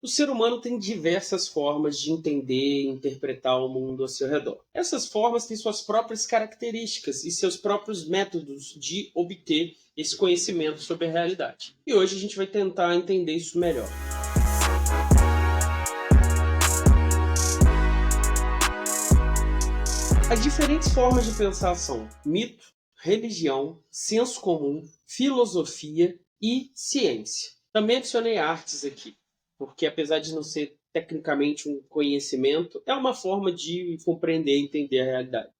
O ser humano tem diversas formas de entender e interpretar o mundo ao seu redor. Essas formas têm suas próprias características e seus próprios métodos de obter esse conhecimento sobre a realidade. E hoje a gente vai tentar entender isso melhor. As diferentes formas de pensar são mito, religião, senso comum, filosofia e ciência. Também adicionei artes aqui, porque apesar de não ser tecnicamente um conhecimento, é uma forma de compreender e entender a realidade.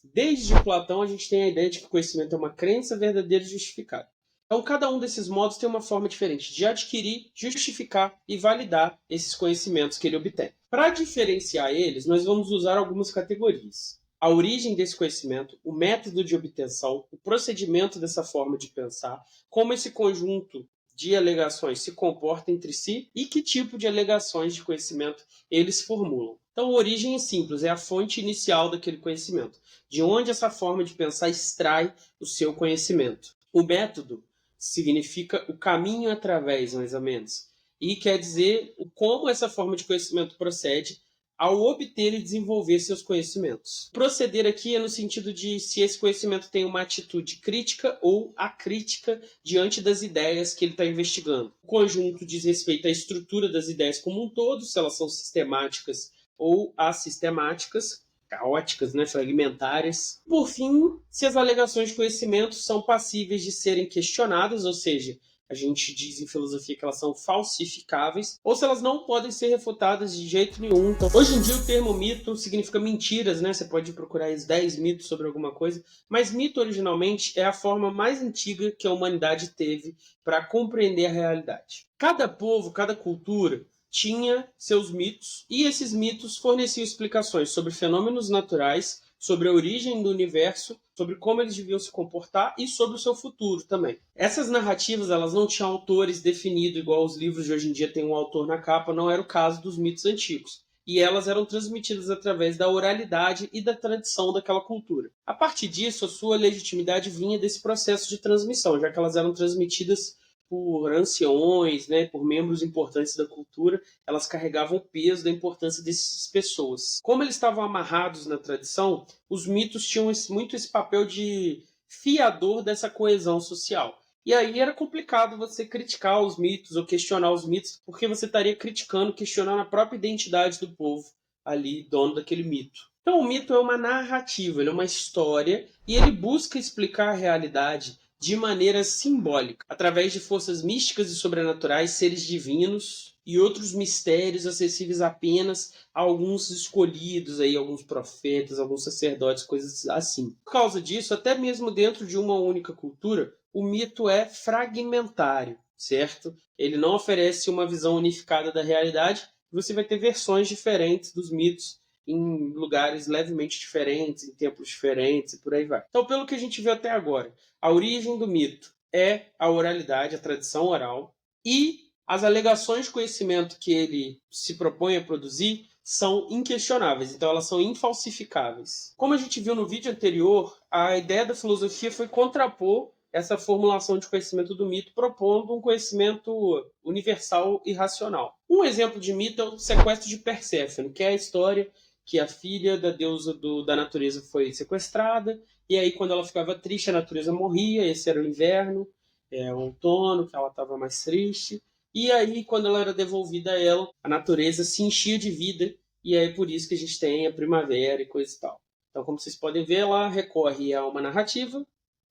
Desde Platão, a gente tem a ideia de que o conhecimento é uma crença verdadeira e justificada. Então, cada um desses modos tem uma forma diferente de adquirir, justificar e validar esses conhecimentos que ele obtém. Para diferenciar eles, nós vamos usar algumas categorias: a origem desse conhecimento, o método de obtenção, o procedimento dessa forma de pensar, como esse conjunto de alegações se comporta entre si e que tipo de alegações de conhecimento eles formulam. Então, a origem é simples, é a fonte inicial daquele conhecimento, de onde essa forma de pensar extrai o seu conhecimento. O método significa o caminho através, mais ou menos, e quer dizer como essa forma de conhecimento procede ao obter e desenvolver seus conhecimentos. Proceder aqui é no sentido de se esse conhecimento tem uma atitude crítica ou acrítica diante das ideias que ele está investigando. O conjunto diz respeito à estrutura das ideias como um todo, se elas são sistemáticas ou assistemáticas, caóticas, fragmentárias. Por fim, se as alegações de conhecimento são passíveis de serem questionadas, ou seja, a gente diz em filosofia que elas são falsificáveis, ou se elas não podem ser refutadas de jeito nenhum. Então, hoje em dia o termo mito significa mentiras, Você pode procurar 10 mitos sobre alguma coisa, mas mito originalmente é a forma mais antiga que a humanidade teve para compreender a realidade. Cada povo, cada cultura tinha seus mitos, e esses mitos forneciam explicações sobre fenômenos naturais, sobre a origem do universo, sobre como eles deviam se comportar e sobre o seu futuro também. Essas narrativas elas não tinham autores definidos, igual os livros de hoje em dia têm um autor na capa, não era o caso dos mitos antigos. E elas eram transmitidas através da oralidade e da tradição daquela cultura. A partir disso, a sua legitimidade vinha desse processo de transmissão, já que elas eram transmitidas por anciões, por membros importantes da cultura, elas carregavam o peso da importância dessas pessoas. Como eles estavam amarrados na tradição, os mitos tinham muito esse papel de fiador dessa coesão social. E aí era complicado você criticar os mitos ou questionar os mitos, porque você estaria criticando, questionando a própria identidade do povo ali, dono daquele mito. Então o mito é uma narrativa, ele é uma história, e ele busca explicar a realidade de maneira simbólica, através de forças místicas e sobrenaturais, seres divinos e outros mistérios acessíveis apenas a alguns escolhidos, alguns profetas, alguns sacerdotes, coisas assim. Por causa disso, até mesmo dentro de uma única cultura, o mito é fragmentário, certo? Ele não oferece uma visão unificada da realidade, você vai ter versões diferentes dos mitos em lugares levemente diferentes, em tempos diferentes e por aí vai. Então, pelo que a gente viu até agora, a origem do mito é a oralidade, a tradição oral, e as alegações de conhecimento que ele se propõe a produzir são inquestionáveis, então elas são infalsificáveis. Como a gente viu no vídeo anterior, a ideia da filosofia foi contrapor essa formulação de conhecimento do mito, propondo um conhecimento universal e racional. Um exemplo de mito é o sequestro de Perséfone, que é a história que a filha da deusa da natureza foi sequestrada, e aí quando ela ficava triste, a natureza morria, esse era o inverno, o outono, que ela estava mais triste, e aí quando ela era devolvida a ela, a natureza se enchia de vida, e é por isso que a gente tem a primavera e coisa e tal. Então, como vocês podem ver, ela recorre a uma narrativa,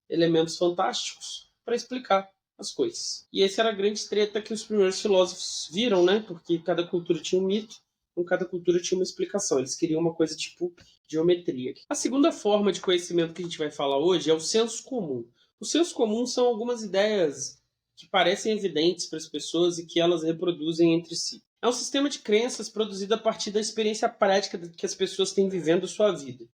elementos fantásticos, para explicar as coisas. E essa era a grande treta que os primeiros filósofos viram, porque cada cultura tinha um mito, com cada cultura tinha uma explicação. Eles queriam uma coisa tipo geometria. A segunda forma de conhecimento que a gente vai falar hoje é o senso comum. O senso comum são algumas ideias que parecem evidentes para as pessoas e que elas reproduzem entre si. É um sistema de crenças produzido a partir da experiência prática que as pessoas têm vivendo a sua vida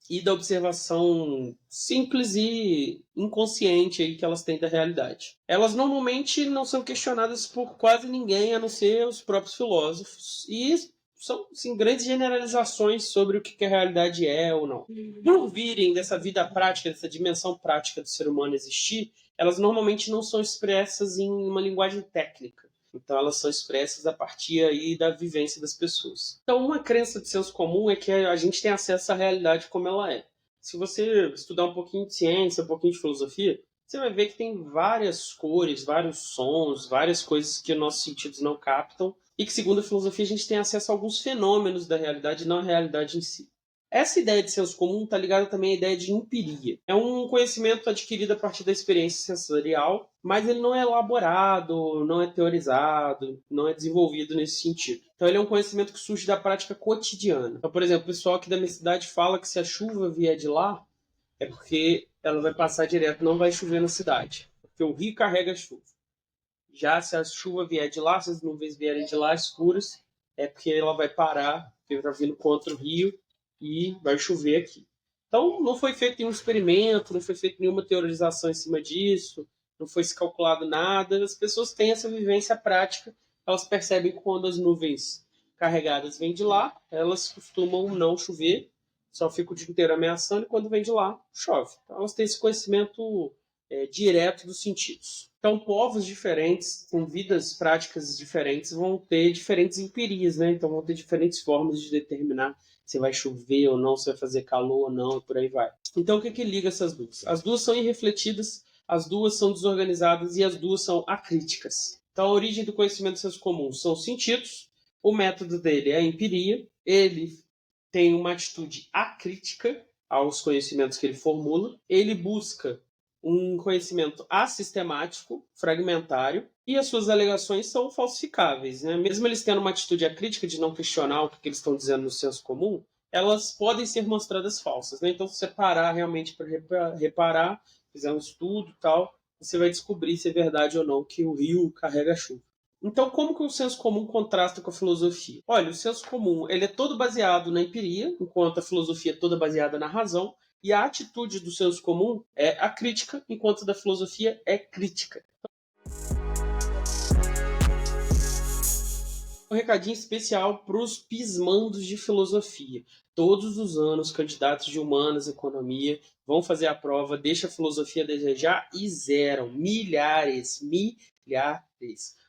e da observação simples e inconsciente que elas têm da realidade. Elas normalmente não são questionadas por quase ninguém, a não ser os próprios filósofos, e são grandes generalizações sobre o que a realidade é ou não. Por virem dessa vida prática, dessa dimensão prática do ser humano existir, elas normalmente não são expressas em uma linguagem técnica, Então elas são expressas a partir aí da vivência das pessoas. Então uma crença de senso comum é que a gente tem acesso à realidade como ela é. Se você estudar um pouquinho de ciência, um pouquinho de filosofia, você vai ver que tem várias cores, vários sons, várias coisas que nossos sentidos não captam e que, segundo a filosofia, a gente tem acesso a alguns fenômenos da realidade, não a realidade em si. Essa ideia de senso comum está ligada também à ideia de empiria. É um conhecimento adquirido a partir da experiência sensorial, mas ele não é elaborado, não é teorizado, não é desenvolvido nesse sentido. Então ele é um conhecimento que surge da prática cotidiana. Então, por exemplo, o pessoal aqui da minha cidade fala que se a chuva vier de lá, é porque ela vai passar direto, não vai chover na cidade. Porque o rio carrega a chuva. Já se a chuva vier de lá, se as nuvens vierem de lá escuras, é porque ela vai parar, porque está vindo contra o rio e vai chover aqui. Então, não foi feito nenhum experimento, não foi feita nenhuma teorização em cima disso, não foi se calculado nada. As pessoas têm essa vivência prática, elas percebem que quando as nuvens carregadas vêm de lá, elas costumam não chover, só fica o dia inteiro ameaçando, e quando vem de lá, chove. Então, elas têm esse conhecimento direto dos sentidos. Então, povos diferentes, com vidas práticas diferentes, vão ter diferentes empirias, né? Então, vão ter diferentes formas de determinar se vai chover ou não, se vai fazer calor ou não, e por aí vai. Então, o que liga essas duas? As duas são irrefletidas, as duas são desorganizadas e as duas são acríticas. Então, a origem do conhecimento do senso comum são os sentidos, o método dele é a empiria, ele tem uma atitude acrítica aos conhecimentos que ele formula, ele busca um conhecimento assistemático, fragmentário, e as suas alegações são falsificáveis. Né? Mesmo eles tendo uma atitude acrítica de não questionar o que eles estão dizendo no senso comum, elas podem ser mostradas falsas. Né? Então, se você parar realmente para reparar, fizer um estudo e tal, você vai descobrir se é verdade ou não que o rio carrega a chuva. Então, como que o senso comum contrasta com a filosofia? Olha, o senso comum ele é todo baseado na empiria, enquanto a filosofia é toda baseada na razão, e a atitude do senso comum é a crítica, enquanto a da filosofia é crítica. Um recadinho especial para os pismandos de filosofia. Todos os anos, candidatos de humanas, economia, vão fazer a prova, deixa a filosofia a desejar e zeram. Milhares.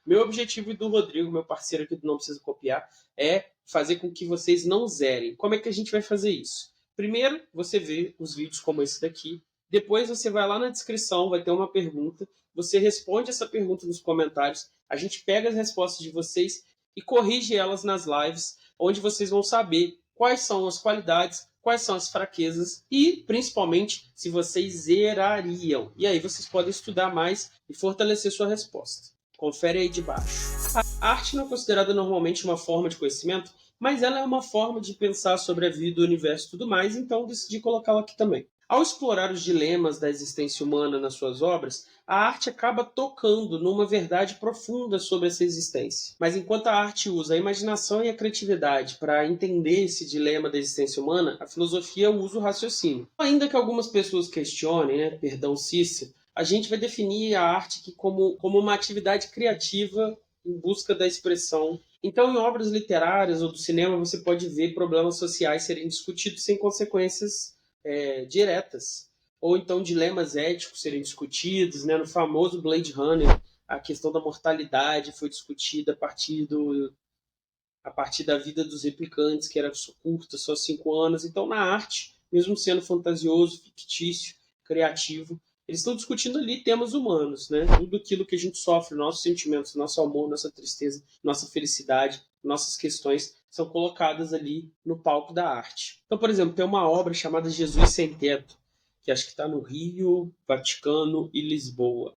Meu objetivo e do Rodrigo, meu parceiro aqui do Não Precisa Copiar, é fazer com que vocês não zerem. Como é que a gente vai fazer isso? Primeiro, você vê os vídeos como esse daqui. Depois você vai lá na descrição, vai ter uma pergunta. Você responde essa pergunta nos comentários. A gente pega as respostas de vocês e corrige elas nas lives, onde vocês vão saber quais são as qualidades, quais são as fraquezas e, principalmente, se vocês zerariam. E aí vocês podem estudar mais e fortalecer sua resposta. Confere aí de baixo. A arte não é considerada normalmente uma forma de conhecimento, mas ela é uma forma de pensar sobre a vida, o universo e tudo mais, então decidi colocá-la aqui também. Ao explorar os dilemas da existência humana nas suas obras, a arte acaba tocando numa verdade profunda sobre essa existência. Mas enquanto a arte usa a imaginação e a criatividade para entender esse dilema da existência humana, a filosofia usa o raciocínio. Ainda que algumas pessoas questionem, né, perdão Cícero, a gente vai definir a arte aqui como uma atividade criativa em busca da expressão. Então, em obras literárias ou do cinema, você pode ver problemas sociais serem discutidos sem consequências diretas. Ou então dilemas éticos serem discutidos. Né? No famoso Blade Runner, a questão da mortalidade foi discutida a partir da vida dos replicantes, que era curta, só 5 anos. Então, na arte, mesmo sendo fantasioso, fictício, criativo, eles estão discutindo ali temas humanos, né? Tudo aquilo que a gente sofre, nossos sentimentos, nosso amor, nossa tristeza, nossa felicidade, nossas questões são colocadas ali no palco da arte. Então, por exemplo, tem uma obra chamada Jesus Sem Teto, que acho que está no Rio, Vaticano e Lisboa.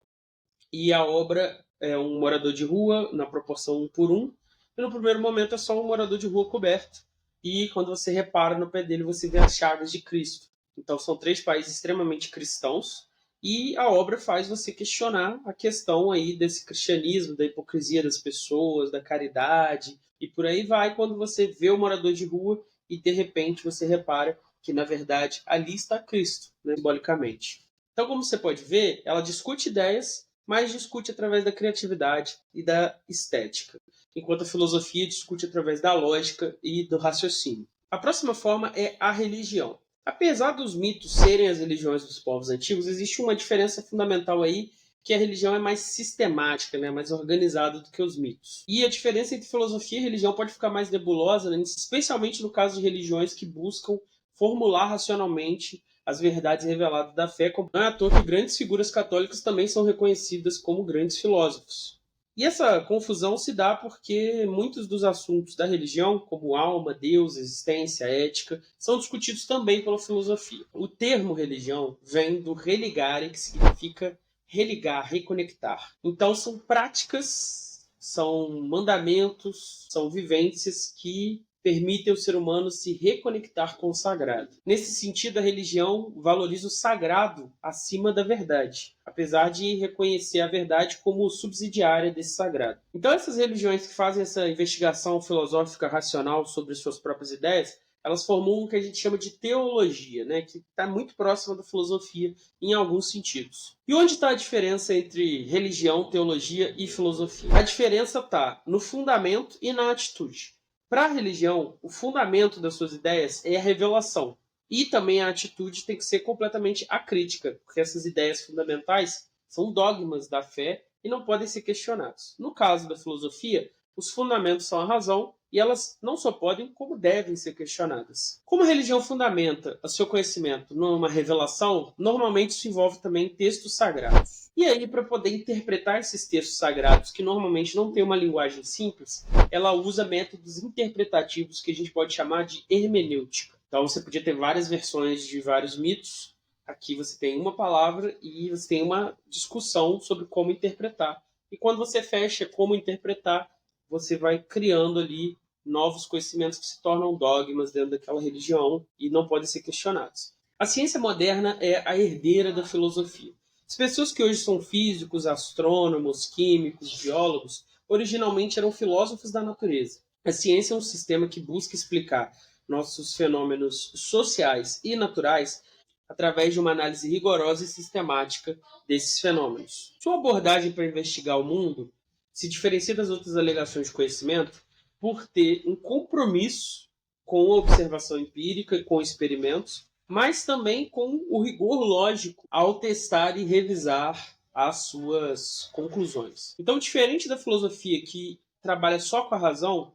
E a obra é um morador de rua na proporção 1:1, e no primeiro momento é só um morador de rua coberto. E quando você repara no pé dele, você vê as chagas de Cristo. Então são 3 países extremamente cristãos, e a obra faz você questionar a questão aí desse cristianismo, da hipocrisia das pessoas, da caridade, e por aí vai quando você vê o morador de rua e de repente você repara que na verdade ali está Cristo, né, simbolicamente. Então, como você pode ver, ela discute ideias, mas discute através da criatividade e da estética, enquanto a filosofia discute através da lógica e do raciocínio. A próxima forma é a religião. Apesar dos mitos serem as religiões dos povos antigos, existe uma diferença fundamental aí, porque a religião é mais sistemática, né, mais organizada do que os mitos. E a diferença entre filosofia e religião pode ficar mais nebulosa, né, especialmente no caso de religiões que buscam formular racionalmente as verdades reveladas da fé. Não é à toa que grandes figuras católicas também são reconhecidas como grandes filósofos. E essa confusão se dá porque muitos dos assuntos da religião, como alma, Deus, existência, ética, são discutidos também pela filosofia. O termo religião vem do religare, que significa religar, reconectar. Então são práticas, são mandamentos, são vivências que permitem ao ser humano se reconectar com o sagrado. Nesse sentido, a religião valoriza o sagrado acima da verdade, apesar de reconhecer a verdade como subsidiária desse sagrado. Então, essas religiões que fazem essa investigação filosófica racional sobre suas próprias ideias, elas formulam o que a gente chama de teologia, né, que está muito próxima da filosofia em alguns sentidos. E onde está a diferença entre religião, teologia e filosofia? A diferença está no fundamento e na atitude. Para a religião, o fundamento das suas ideias é a revelação. E também a atitude tem que ser completamente acrítica, porque essas ideias fundamentais são dogmas da fé e não podem ser questionados. No caso da filosofia, os fundamentos são a razão e elas não só podem, como devem ser questionadas. Como a religião fundamenta o seu conhecimento numa revelação, normalmente isso envolve também textos sagrados. E aí, para poder interpretar esses textos sagrados, que normalmente não têm uma linguagem simples, ela usa métodos interpretativos que a gente pode chamar de hermenêutica. Então você podia ter várias versões de vários mitos. Aqui você tem uma palavra e você tem uma discussão sobre como interpretar. E quando você fecha como interpretar, você vai criando ali novos conhecimentos que se tornam dogmas dentro daquela religião e não podem ser questionados. A ciência moderna é a herdeira da filosofia. As pessoas que hoje são físicos, astrônomos, químicos, biólogos, originalmente eram filósofos da natureza. A ciência é um sistema que busca explicar nossos fenômenos sociais e naturais através de uma análise rigorosa e sistemática desses fenômenos. Sua abordagem para investigar o mundo se diferencia das outras alegações de conhecimento por ter um compromisso com a observação empírica e com experimentos, mas também com o rigor lógico ao testar e revisar as suas conclusões. Então, diferente da filosofia que trabalha só com a razão,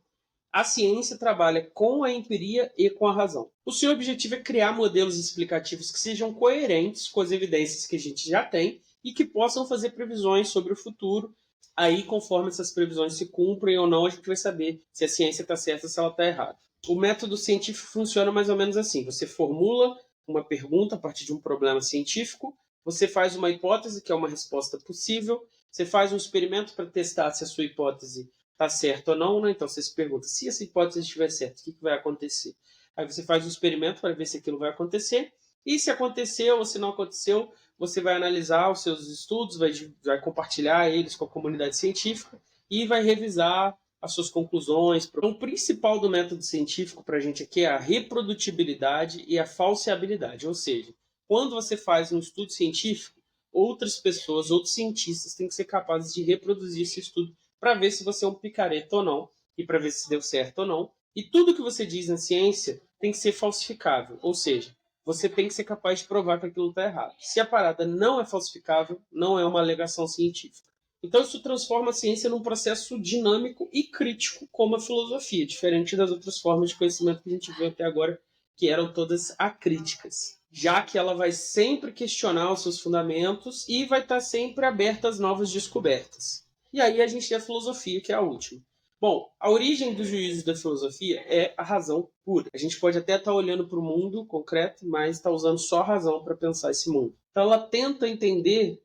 a ciência trabalha com a empiria e com a razão. O seu objetivo é criar modelos explicativos que sejam coerentes com as evidências que a gente já tem e que possam fazer previsões sobre o futuro. Aí, conforme essas previsões se cumprem ou não, a gente vai saber se a ciência está certa ou se ela está errada. O método científico funciona mais ou menos assim. Você formula uma pergunta a partir de um problema científico, você faz uma hipótese, que é uma resposta possível, você faz um experimento para testar se a sua hipótese está certa ou não, né? Então você se pergunta, se essa hipótese estiver certa, o que vai acontecer? Aí você faz um experimento para ver se aquilo vai acontecer, e se aconteceu ou se não aconteceu, você vai analisar os seus estudos, vai compartilhar eles com a comunidade científica e vai revisar as suas conclusões. Então, o principal do método científico para a gente aqui é a reprodutibilidade e a falseabilidade, ou seja, quando você faz um estudo científico, outras pessoas, outros cientistas têm que ser capazes de reproduzir esse estudo para ver se você é um picareta ou não, e para ver se deu certo ou não. E tudo que você diz na ciência tem que ser falsificável, ou seja, você tem que ser capaz de provar que aquilo está errado. Se a parada não é falsificável, não é uma alegação científica. Então isso transforma a ciência num processo dinâmico e crítico, como a filosofia, diferente das outras formas de conhecimento que a gente viu até agora, que eram todas acríticas, já que ela vai sempre questionar os seus fundamentos e vai estar sempre aberta às novas descobertas. E aí a gente tem a filosofia, que é a última. Bom, a origem do juízo da filosofia é a razão pura. A gente pode até estar olhando para o mundo concreto, mas está usando só a razão para pensar esse mundo. Então ela tenta entender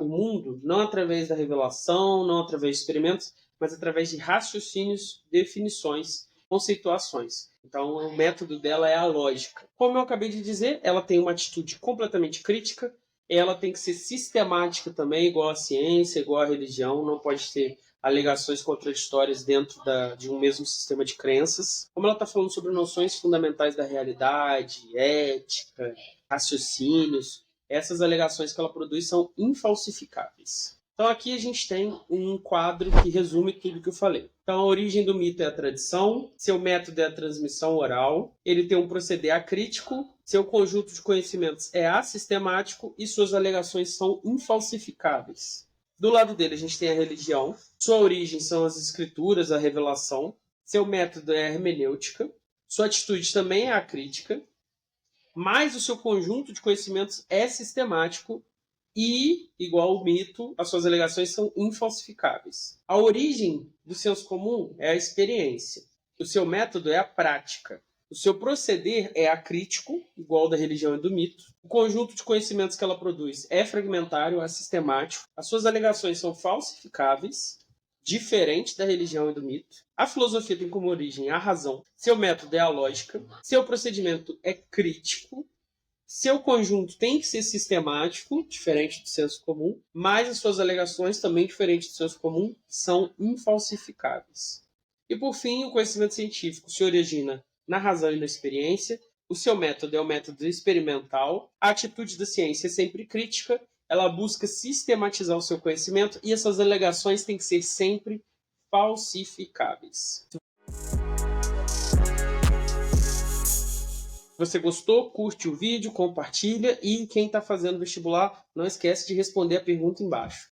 o mundo não através da revelação, não através de experimentos, mas através de raciocínios, definições, conceituações. Então o método dela é a lógica. Como eu acabei de dizer, ela tem uma atitude completamente crítica, ela tem que ser sistemática também, igual a ciência, igual a religião, não pode ter alegações contraditórias dentro de um mesmo sistema de crenças. Como ela está falando sobre noções fundamentais da realidade, ética, raciocínios, essas alegações que ela produz são infalsificáveis. Então aqui a gente tem um quadro que resume tudo que eu falei. Então a origem do mito é a tradição, seu método é a transmissão oral, ele tem um proceder acrítico, seu conjunto de conhecimentos é assistemático e suas alegações são infalsificáveis. Do lado dele a gente tem a religião, sua origem são as escrituras, a revelação, seu método é a hermenêutica, sua atitude também é a crítica, mas o seu conjunto de conhecimentos é sistemático e, igual ao mito, as suas alegações são infalsificáveis. A origem do senso comum é a experiência. O seu método é a prática. O seu proceder é acrítico, igual ao da religião e do mito. O conjunto de conhecimentos que ela produz é fragmentário, assistemático. As suas alegações são falsificáveis, diferente da religião e do mito. A filosofia tem como origem a razão. Seu método é a lógica. Seu procedimento é crítico. Seu conjunto tem que ser sistemático, diferente do senso comum, mas as suas alegações, também diferentes do senso comum, são infalsificáveis. E por fim, o conhecimento científico se origina na razão e na experiência. O seu método é o método experimental. A atitude da ciência é sempre crítica. Ela busca sistematizar o seu conhecimento e essas alegações têm que ser sempre falsificáveis. Se você gostou, curte o vídeo, compartilha e quem está fazendo vestibular, não esquece de responder a pergunta embaixo.